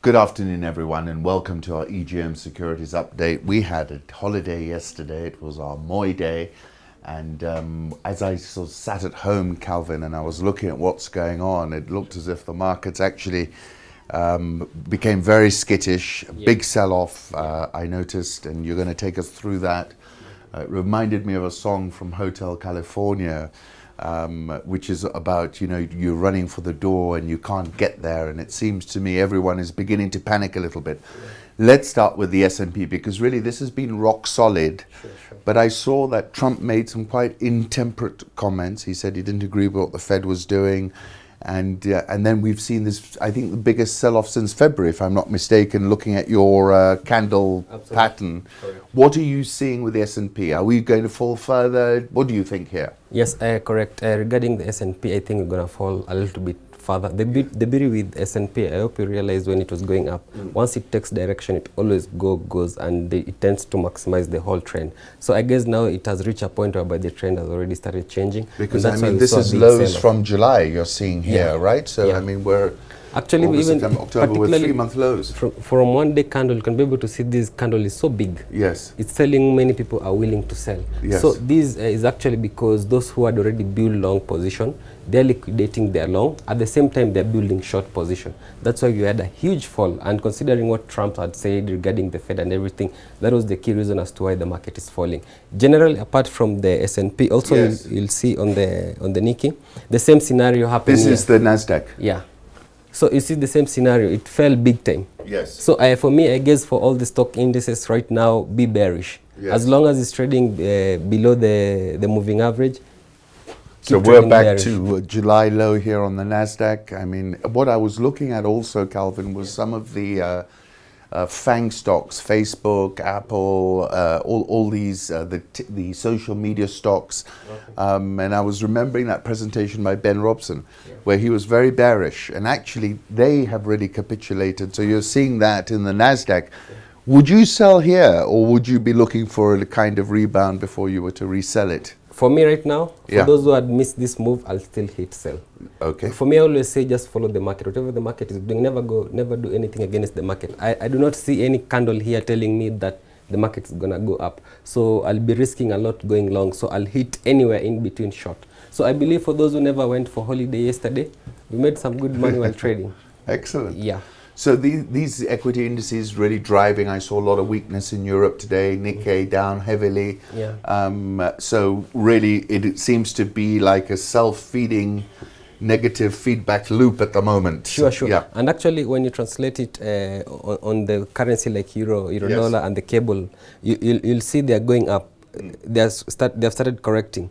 Good afternoon, everyone, and welcome to our EGM Securities update. We had a holiday yesterday. It was our Moi Day. And as I sort of sat at home, Calvin, and I was looking at what's going on, it looked as if the markets actually became very skittish, a big sell-off, I noticed, and you're going to take us through that. It reminded me of a song from Hotel California, which is about, you're running for the door and you can't get there, and it seems to me everyone is beginning to panic a little bit. Let's start with the S&P, because really this has been rock solid. Sure. But I saw that Trump made some quite intemperate comments. He said he didn't agree with what the Fed was doing. And then we've seen this, I think, the biggest sell-off since February, if I'm not mistaken, looking at your candle pattern. Correct. What are you seeing with the S&P? Are we going to fall further? What do you think here? Yes, correct. Regarding the S&P, I think we're going to fall a little bit further. The beauty with S&P, I hope you realized when it was going up, once it takes direction, it always goes, and it tends to maximize the whole trend. So I guess now it has reached a point whereby the trend has already started changing. Because I mean, this is lows from July you're seeing here, right? So I mean, we're actually August, even September, October with 3-month lows. From one day candle, you can be able to see this candle is so big. Yes. It's telling many people are willing to sell. Yes. So this is actually because those who had already built long position, they're liquidating their long. At the same time, they're building short position. That's why you had a huge fall. And considering what Trump had said regarding the Fed and everything, that was the key reason as to why the market is falling. Generally, apart from the S&P, also you'll see on the Nikkei, the same scenario happened. This is the NASDAQ. Yeah. So you see the same scenario. It fell big time. Yes. So for me, I guess for all the stock indices right now, be bearish. Yes. As long as it's trading below the moving average. So we're back to July low here on the NASDAQ. I mean, what I was looking at also, Calvin, was some of the FANG stocks, Facebook, Apple, all these, the social media stocks. And I was remembering that presentation by Ben Robson, where he was very bearish. And actually, they have really capitulated. So you're seeing that in the NASDAQ. Would you sell here, or would you be looking for a kind of rebound before you were to resell it? For me right now, for those who had missed this move, I'll still hit sell. Okay. For me, I always say just follow the market. Whatever the market is doing, never do anything against the market. I do not see any candle here telling me that the market is going to go up. So I'll be risking a lot going long. So I'll hit anywhere in between short. So I believe for those who never went for holiday yesterday, we made some good money while trading. Excellent. Yeah. So these equity indices really driving. I saw a lot of weakness in Europe today. Nikkei down heavily. Yeah. So really, it seems to be like a self-feeding negative feedback loop at the moment. Sure. Yeah. And actually, when you translate it on the currency like euro dollar and the cable, you'll see they're going up. They have started correcting.